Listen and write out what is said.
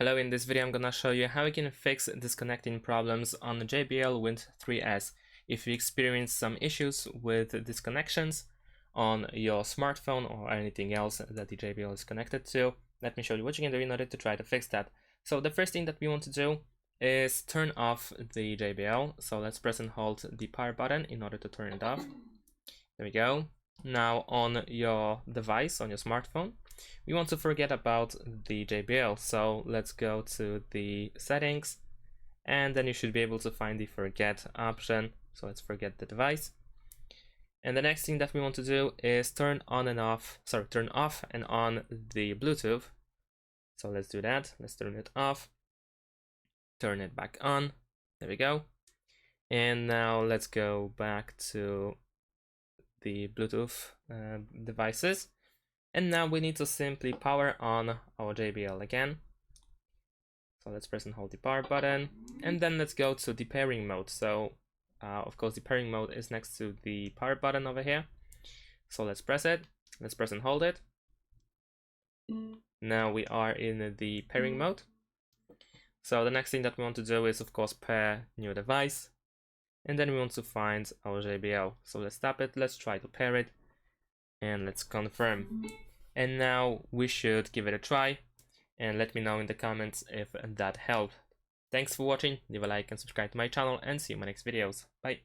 Hello, in this video I'm gonna show you how you can fix disconnecting problems on the JBL Wind 3S. If you experience some issues with disconnections on your smartphone or anything else that the JBL is connected to, let me show you what you can do in order to try to fix that. So the first thing that we want to do is turn off the JBL. So let's press and hold the power button in order to turn it off. There we go. Now on your device, on your smartphone, we want to forget about the JBL. So let's go to the settings, and then you should be able to find the forget option. So let's forget the device. And the next thing that we want to do is turn off and on the Bluetooth. So let's do that. Let's turn it off, turn it back on. There we go. And now let's go back to the Bluetooth devices. And now we need to simply power on our JBL again. So let's press and hold the power button, and then let's go to the pairing mode. So of course the pairing mode is next to the power button over here. So let's press it, let's press and hold it. Now we are in the pairing mode. So the next thing that we want to do is of course pair new device, and then we want to find our JBL. So let's tap it, let's try to pair it, and let's confirm. And now we should give it a try, and let me know in the comments if that helped. Thanks for watching, leave a like and subscribe to my channel, and see you in my next videos. Bye.